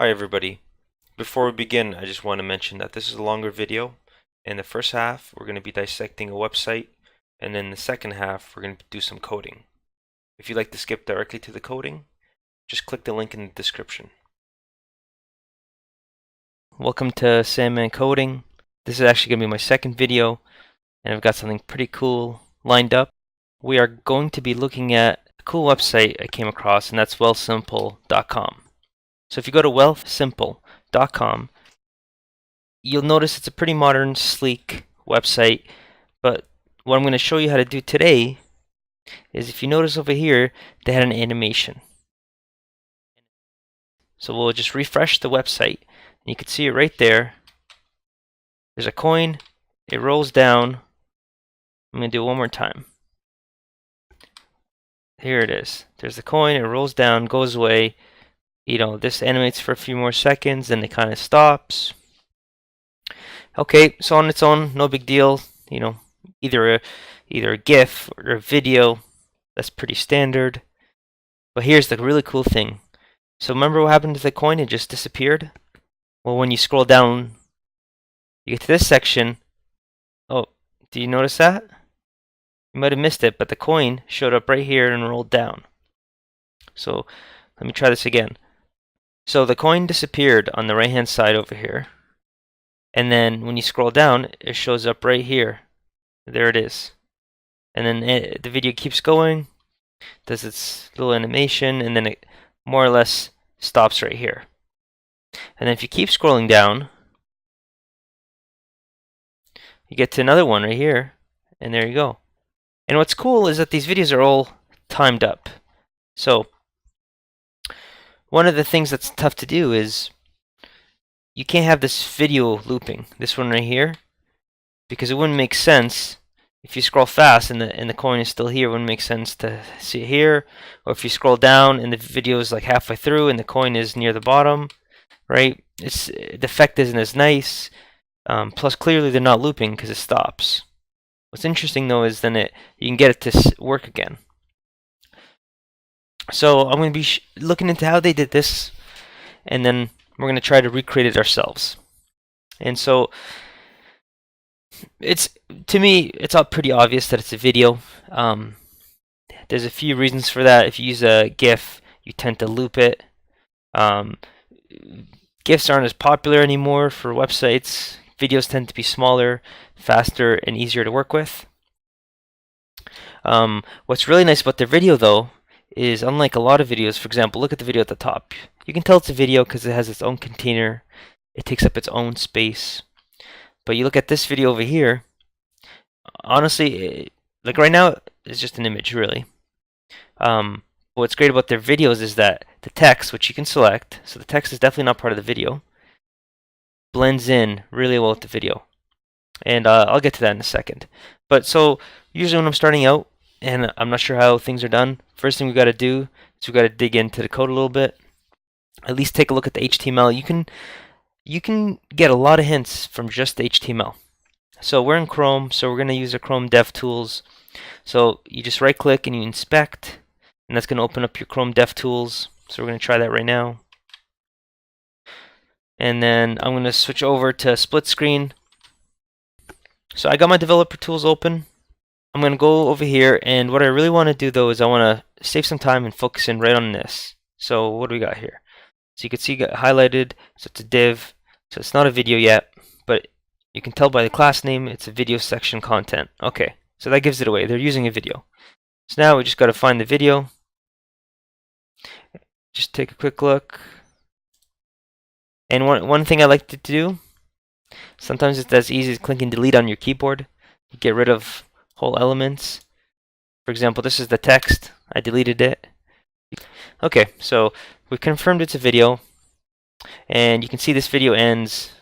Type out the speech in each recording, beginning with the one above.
Hi everybody. Before we begin, I just want to mention that this is a longer video. In the first half, we're going to be dissecting a website, and then the second half, we're going to do some coding. If you'd like to skip directly to the coding, just click the link in the description. Welcome to Sandman Coding. This is actually going to be my second video, and I've got something pretty cool lined up. We are going to be looking at a cool website I came across, and that's wealthsimple.com. So if you go to wealthsimple.com, you'll notice it's a pretty modern, sleek website, but what I'm going to show you how to do today is, if you notice over here, they had an animation. So we'll just refresh the website, and you can see it right there. There's a coin, it rolls down. I'm going to do it one more time. Here it is. There's the coin, it rolls down, goes away. This animates for a few more seconds, then it kind of stops. Okay, so on its own, no big deal. Either a GIF or a video, that's pretty standard. But here's the really cool thing. So remember what happened to the coin? It just disappeared. Well, when you scroll down, you get to this section. Oh, do you notice that? You might have missed it, but the coin showed up right here and rolled down. So let me try this again. So the coin disappeared on the right hand side over here, and then when you scroll down, it shows up right here. There it is. And then the video keeps going, does its little animation, and then it more or less stops right here. And then if you keep scrolling down, you get to another one right here, and there you go. And what's cool is that these videos are all timed up. So one of the things that's tough to do is you can't have this video looping, this one right here, because it wouldn't make sense if you scroll fast and the coin is still here. It wouldn't make sense to see it here. Or if you scroll down and the video is like halfway through and the coin is near the bottom, right? The effect isn't as nice. Plus, clearly they're not looping because it stops. What's interesting though is then you can get it to work again. So I'm going to be looking into how they did this, and then we're going to try to recreate it ourselves. And so to me, it's all pretty obvious that it's a video. There's a few reasons for that. If you use a GIF, you tend to loop it. GIFs aren't as popular anymore for websites. Videos tend to be smaller, faster, and easier to work with. What's really nice about their video, though, is unlike a lot of videos, for example, look at the video at the top. You can tell it's a video because it has its own container. It takes up its own space. But you look at this video over here, honestly, like right now, it's just an image, really. What's great about their videos is that the text, which you can select, so the text is definitely not part of the video, blends in really well with the video. And I'll get to that in a second. But so usually when I'm starting out and I'm not sure how things are done, first thing we got to do is we got to dig into the code a little bit. At least take a look at the HTML. You can get a lot of hints from just the HTML. So we're in Chrome, so we're going to use the Chrome Dev Tools. So you just right click and you inspect, and that's going to open up your Chrome Dev Tools. So we're going to try that right now. And then I'm going to switch over to split screen. So I got my developer tools open. I'm going to go over here, and what I really want to do though is I want to save some time and focus in right on this. So what do we got here? So you can see got highlighted, so it's a div. So it's not a video yet, but you can tell by the class name it's a video section content. Okay, so that gives it away. They're using a video. So now we just got to find the video. Just take a quick look. And one thing I like to do, sometimes it's as easy as clicking delete on your keyboard. You get rid of whole elements. For example, this is the text. I deleted it. Okay, so we confirmed it's a video, and you can see this video ends.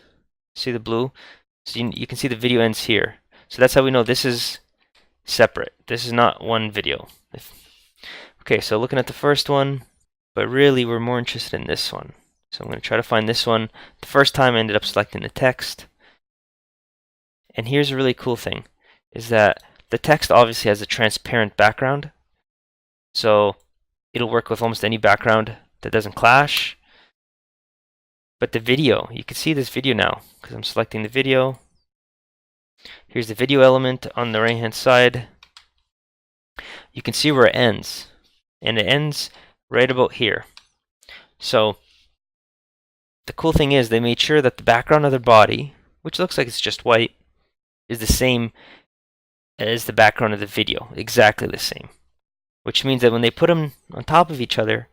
See the blue? So you can see the video ends here. So that's how we know this is separate. This is not one video. Okay, so looking at the first one, but really we're more interested in this one. So I'm going to try to find this one. The first time I ended up selecting the text. And here's a really cool thing, is that the text obviously has a transparent background. So it'll work with almost any background that doesn't clash. But the video, you can see this video now because I'm selecting the video. Here's the video element on the right hand side. You can see where it ends, and it ends right about here. So the cool thing is they made sure that the background of their body, which looks like it's just white, is the same as the background of the video, exactly the same. Which means that when they put them on top of each other,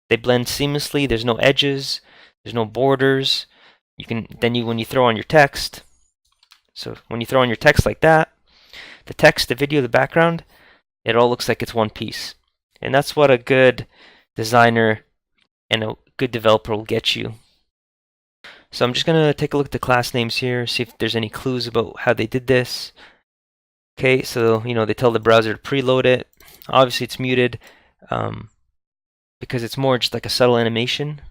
they blend seamlessly. There's no edges, there's no borders. When you throw on your text, so when you throw on your text like that, the text, the video, the background, it all looks like it's one piece. And that's what a good designer and a good developer will get you. So I'm just going to take a look at the class names here, see if there's any clues about how they did this. Okay, so they tell the browser to preload it. Obviously it's muted because it's more just like a subtle animation.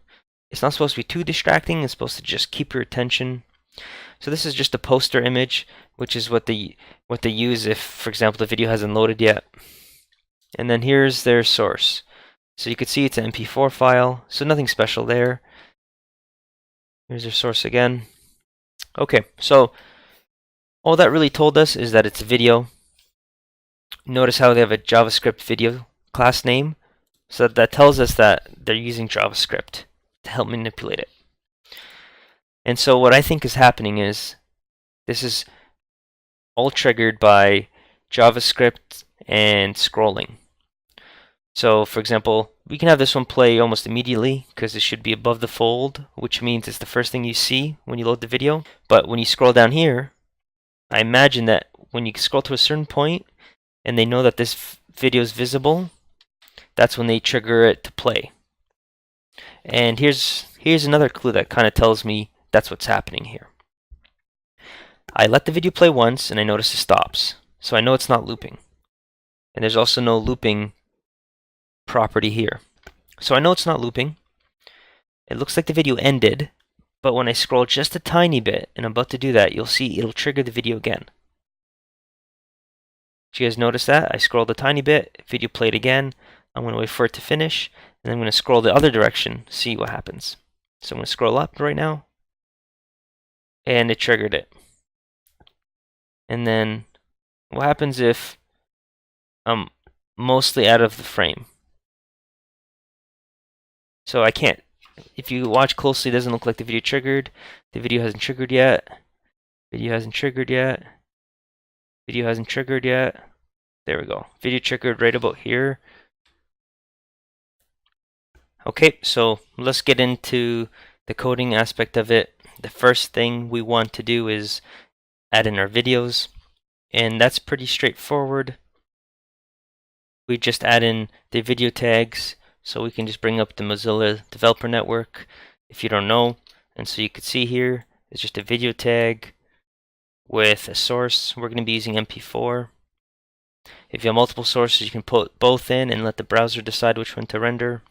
It's not supposed to be too distracting. It's supposed to just keep your attention. So this is just a poster image, which is what they use if, for example, the video hasn't loaded yet. And then here's their source. So you can see it's an MP4 file, so nothing special there. Here's their source again. Okay, so all that really told us is that it's a video. Notice how they have a JavaScript video class name. So that tells us that they're using JavaScript to help manipulate it. And so what I think is happening is this is all triggered by JavaScript and scrolling. So for example, we can have this one play almost immediately because it should be above the fold, which means it's the first thing you see when you load the video. But when you scroll down here, I imagine that when you scroll to a certain point and they know that this video is visible, that's when they trigger it to play. And here's another clue that kind of tells me that's what's happening here. I let the video play once and I notice it stops. So I know it's not looping. And there's also no looping property here. So I know it's not looping. It looks like the video ended, but when I scroll just a tiny bit, and I'm about to do that, you'll see it'll trigger the video again. Did you guys notice that? I scrolled a tiny bit, video played again. I'm going to wait for it to finish, and I'm going to scroll the other direction, see what happens. So I'm going to scroll up right now, and it triggered it. And then what happens if I'm mostly out of the frame? So I can't. If you watch closely, it doesn't look like the video triggered. The video hasn't triggered yet. Video hasn't triggered yet. Video hasn't triggered yet. There we go. Video triggered right about here. Okay, so let's get into the coding aspect of it. The first thing we want to do is add in our videos, and that's pretty straightforward. We just add in the video tags, so we can just bring up the Mozilla Developer Network if you don't know. And so you can see here, it's just a video tag with a source. We're going to be using MP4. If you have multiple sources, you can put both in and let the browser decide which one to render.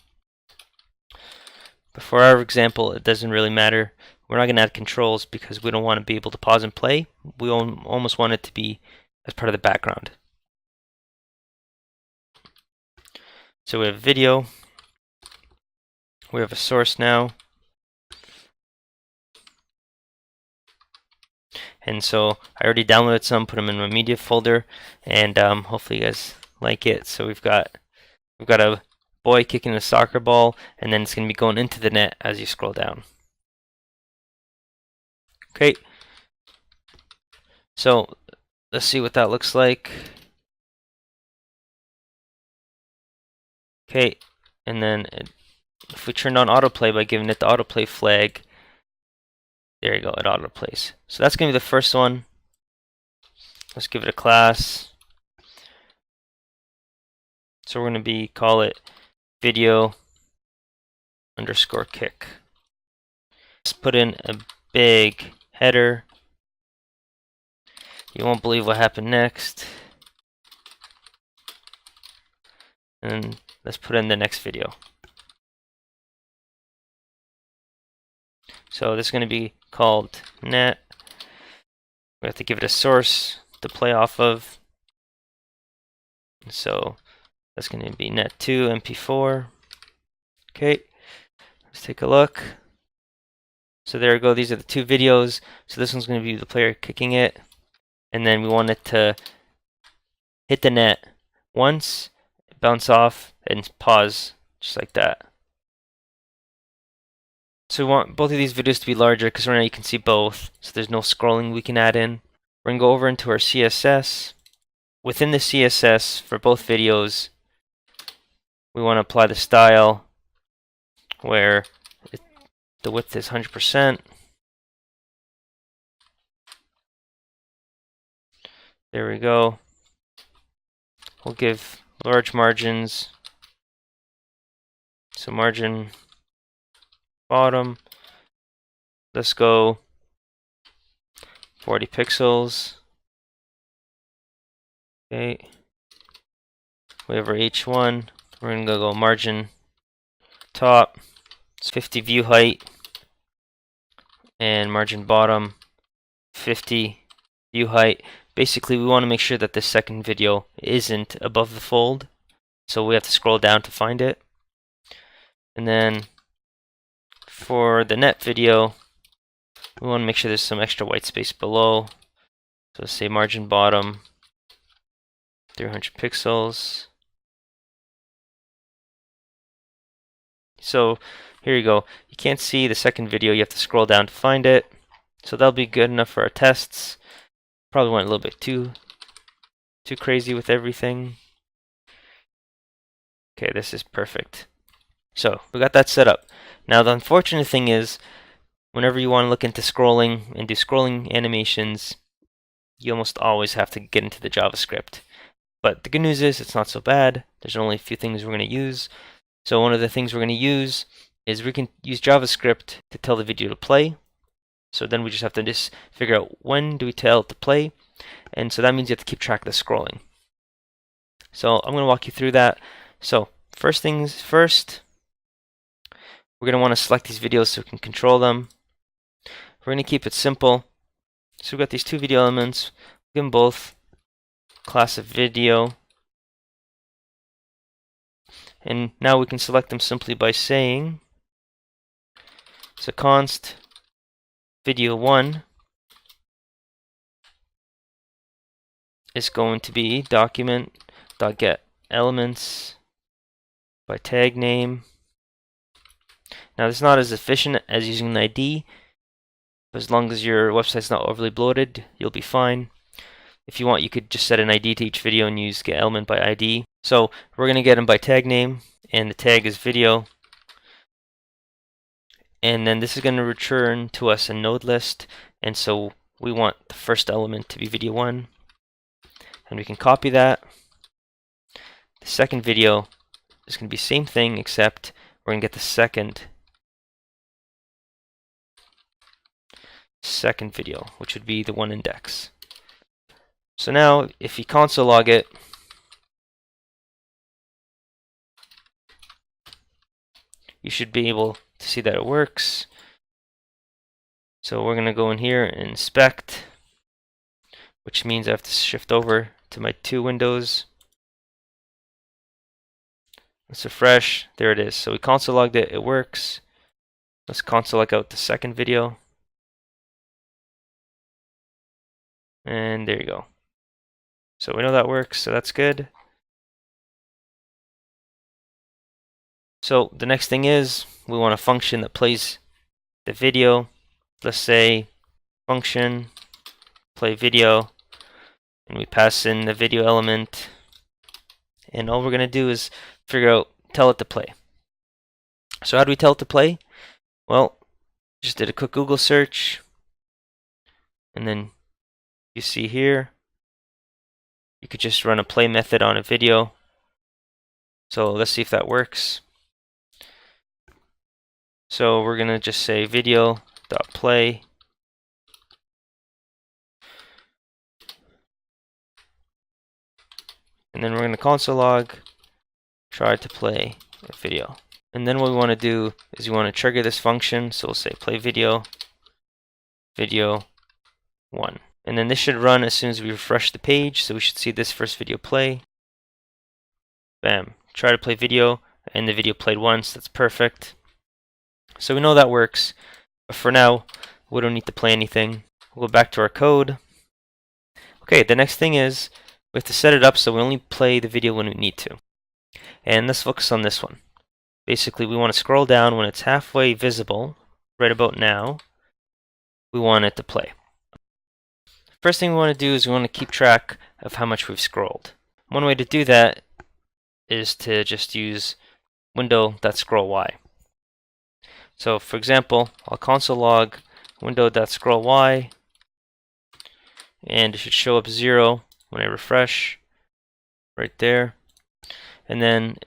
But for our example, it doesn't really matter. We're not going to add controls because we don't want to be able to pause and play. We almost want it to be as part of the background. So we have video. We have a source now. And so I already downloaded some, put them in my media folder, and hopefully you guys like it. So we've got a boy kicking a soccer ball, and then it's going to be going into the net as you scroll down. Okay. So let's see what that looks like. Okay, and then if we turned on autoplay by giving it the autoplay flag, there you go, it autoplays. So that's going to be the first one. Let's give it a class. So we're going to call it video underscore kick. Let's put in a big header. You won't believe what happened next. And let's put in the next video. So this is going to be called net. We have to give it a source to play off of. So that's going to be net2 mp4. Okay, let's take a look. So there we go, these are the two videos. So this one's going to be the player kicking it, and then we want it to hit the net once, bounce off, and pause, just like that. So we want both of these videos to be larger because right now you can see both, so there's no scrolling we can add in. We're going to go over into our CSS. Within the CSS for both videos, we want to apply the style where the width is 100%. There we go. We'll give large margins. So margin bottom. Let's go 40 pixels. Okay. We have our H1. We're going to go margin top. It's 50 view height. And margin bottom 50 view height. Basically, we want to make sure that this second video isn't above the fold, so we have to scroll down to find it. And then for the net video, we want to make sure there's some extra white space below. So let's say margin bottom 300 pixels. So here you go. You can't see the second video, you have to scroll down to find it. So that'll be good enough for our tests. Probably went a little bit too crazy with everything. Okay, this is perfect. So we got that set up. Now the unfortunate thing is, whenever you want to look into scrolling and do scrolling animations, you almost always have to get into the JavaScript. But the good news is it's not so bad. There's only a few things we're going to use. So one of the things we're going to use is we can use JavaScript to tell the video to play. So then we just have to figure out when do we tell it to play. And so that means you have to keep track of the scrolling. So I'm going to walk you through that. So first things first, we're going to want to select these videos so we can control them. We're going to keep it simple. So we've got these two video elements. Give them both class of video. And now we can select them simply by saying, so const video1 is going to be document.get elements by tag name. Now this is not as efficient as using an ID, but as long as your website's not overly bloated, you'll be fine. If you want, you could just set an ID to each video and use get element by ID. So we're going to get them by tag name, and the tag is video. And then this is going to return to us a node list, and so we want the first element to be video 1. And we can copy that. The second video is going to be the same thing, except we're going to get the second video, which would be the one index. So now, if you console log it, you should be able to see that it works. So we're going to go in here and inspect, which means I have to shift over to my two windows. Let's refresh. There it is. So we console logged it. It works. Let's console log out the second video. And there you go. So we know that works, so that's good. So the next thing is we want a function that plays the video. Let's say function play video, and we pass in the video element, and all we're going to do is figure out tell it to play. So how do we tell it to play? Well, just did a quick Google search, and then you see here you could just run a play method on a video. So let's see if that works. So we're going to just say video.play. And then we're going to console log try to play a video. And then what we want to do is we want to trigger this function. So we'll say play video 1. And then this should run as soon as we refresh the page. So we should see this first video play. Bam. Try to play video, and the video played once. That's perfect. So we know that works. But for now, we don't need to play anything. We'll go back to our code. Okay, the next thing is we have to set it up so we only play the video when we need to. And let's focus on this one. Basically, we want to scroll down when it's halfway visible, right about now. We want it to play. First thing we want to do is we want to keep track of how much we've scrolled. One way to do that is to just use window.scrollY. So for example, I'll console log window.scrollY, and it should show up 0 when I refresh, right there. And then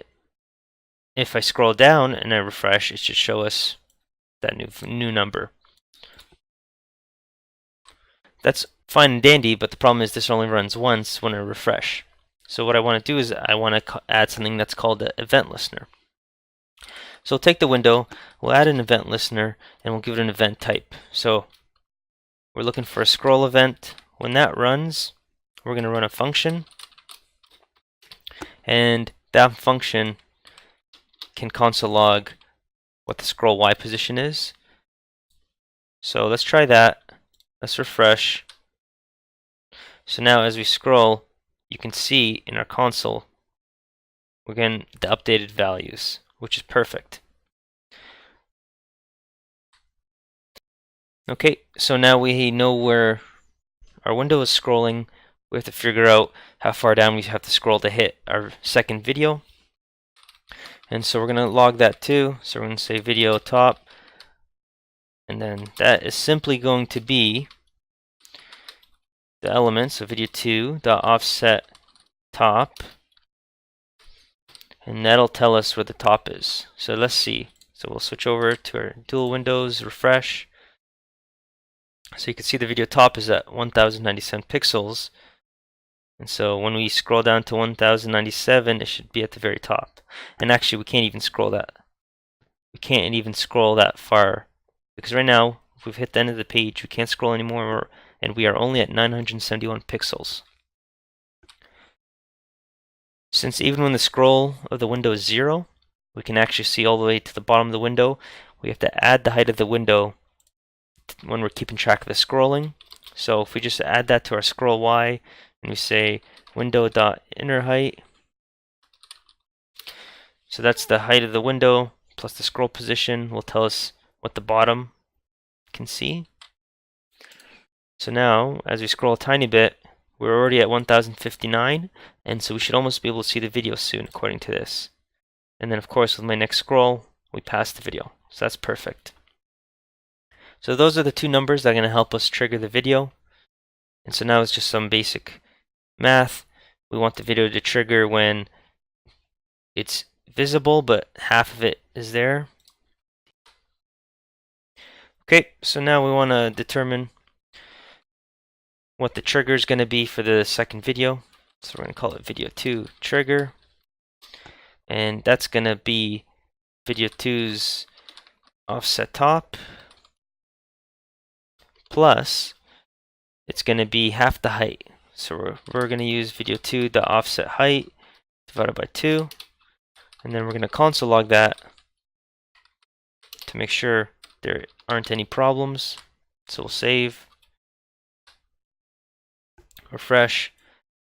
if I scroll down and I refresh, it should show us that new number. That's fine and dandy, but the problem is this only runs once when I refresh. So what I want to do is I want to add something that's called an event listener. So we'll take the window, we'll add an event listener, and we'll give it an event type. So we're looking for a scroll event. When that runs, we're going to run a function, and that function can console log what the scroll Y position is. So let's try that. Let's refresh. So now as we scroll, you can see in our console, we're getting the updated values, which is perfect. Okay, so now we know where our window is scrolling. We have to figure out how far down we have to scroll to hit our second video. And so we're going to log that too. So we're going to say video top. And then that is simply going to be the elements of video2.offset top. And that'll tell us where the top is. So let's see. So we'll switch over to our dual windows, refresh. So you can see the video top is at 1097 pixels. And so when we scroll down to 1097, it should be at the very top. And actually, we can't even scroll that. We can't even scroll that far. Because right now, if we've hit the end of the page, we can't scroll anymore. And we are only at 971 pixels. Since even when the scroll of the window is 0, we can actually see all the way to the bottom of the window. We have to add the height of the window when we're keeping track of the scrolling. So if we just add that to our scroll Y, and we say window.innerHeight, so that's the height of the window plus the scroll position will tell us what the bottom can see. So now, as we scroll a tiny bit, we're already at 1059, and so we should almost be able to see the video soon, according to this. And then, of course, with my next scroll, we pass the video. So that's perfect. So those are the two numbers that are going to help us trigger the video. And so now it's just some basic math. We want the video to trigger when it's visible, but half of it is there. Okay, so now we want to determine what the trigger is going to be for the second video. So we're going to call it video 2 trigger. And that's going to be video 2's offset top plus it's going to be half the height. So we're going to use video 2 the offset height divided by 2, and then we're going to console log that to make sure there aren't any problems. So we'll save, refresh.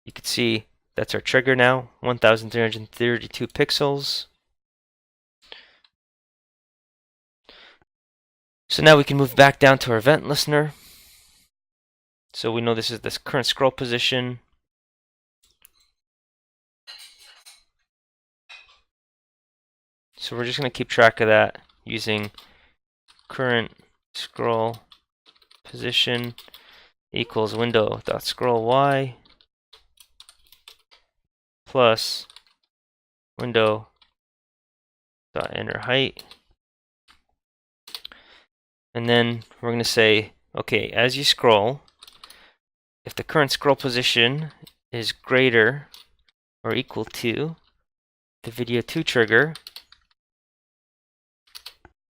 You can see that's our trigger now, 1332 pixels. So now we can move back down to our event listener. So we know this is this current scroll position. So we're just going to keep track of that using current scroll position equals window.scrollY plus window.innerHeight. And then we're going to say, okay, as you scroll, if the current scroll position is greater or equal to the video 2 trigger,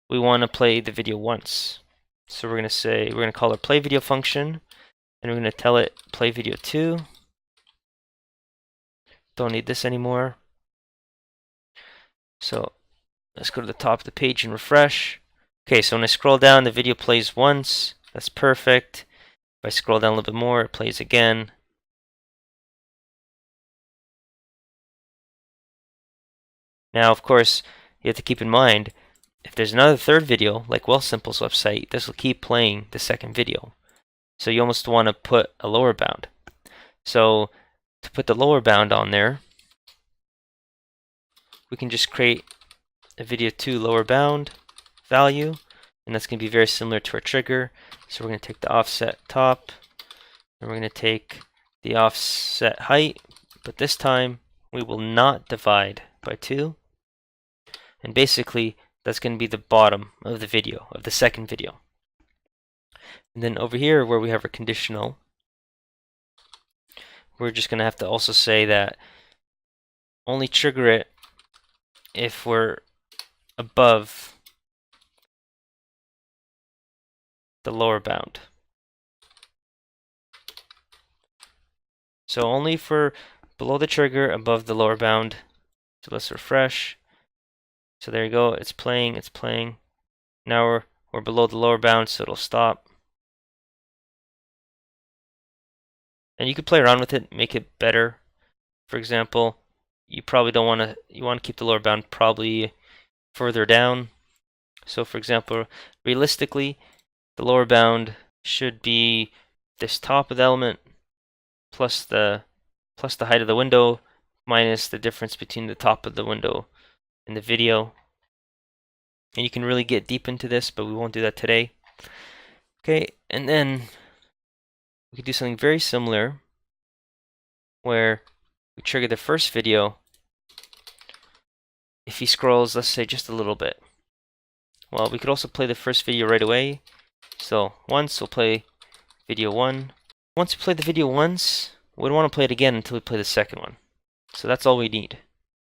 we want to play the video once. So we're going to call our play video function, and we're going to tell it play video 2. Don't need this anymore. So let's go to the top of the page and refresh. Okay, so when I scroll down, the video plays once. That's perfect. If I scroll down a little bit more, it plays again. Now, of course, you have to keep in mind, if there's another third video, like Wealthsimple's website, this will keep playing the second video. So you almost want to put a lower bound. So to put the lower bound on there, we can just create a video 2 lower bound value, and that's going to be very similar to our trigger. So we're going to take the offset top, and we're going to take the offset height, but this time we will not divide by 2. And basically, that's going to be the bottom of the video, of the second video. And then over here, where we have our conditional, we're just going to have to also say that only trigger it if we're above the lower bound. So only for below the trigger, above the lower bound. So let's refresh. So there you go, it's playing, it's playing. Now we're below the lower bound, so it'll stop. And you could play around with it, make it better. For example, you probably don't want to, you want to keep the lower bound probably further down. So for example, realistically, the lower bound should be this top of the element plus the height of the window minus the difference between the top of the window and the video. And you can really get deep into this, but we won't do that today. Okay, and then we could do something very similar where we trigger the first video if he scrolls, let's say, just a little bit. Well, we could also play the first video right away. So once we'll play video 1. Once we play the video once, we don't want to play it again until we play the second one. So that's all we need.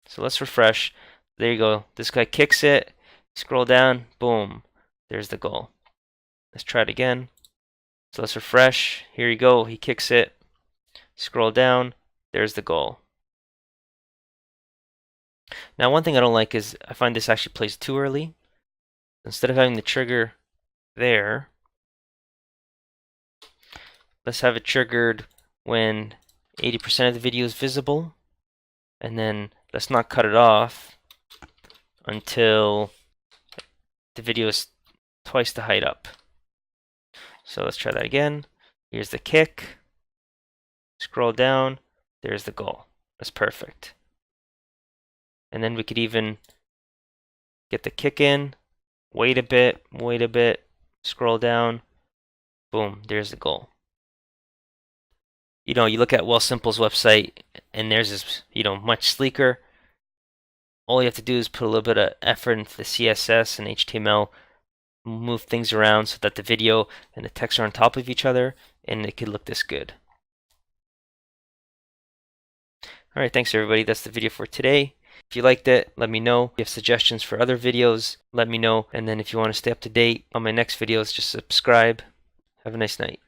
So let's refresh. There you go. This guy kicks it. Scroll down. Boom. There's the goal. Let's try it again. So let's refresh. Here you go. He kicks it. Scroll down. There's the goal. Now, one thing I don't like is I find this actually plays too early. Instead of having the trigger there, let's have it triggered when 80% of the video is visible. And then let's not cut it off until the video is twice the height up. So let's try that again. Here's the kick. Scroll down. There's the goal. That's perfect. And then we could even get the kick in, wait a bit, scroll down, boom, there's the goal. You know, you look at Wealthsimple's website and theirs is, much sleeker. All you have to do is put a little bit of effort into the CSS and HTML, move things around so that the video and the text are on top of each other, and it could look this good. Alright, thanks everybody. That's the video for today. If you liked it, let me know. If you have suggestions for other videos, let me know. And then if you want to stay up to date on my next videos, just subscribe. Have a nice night.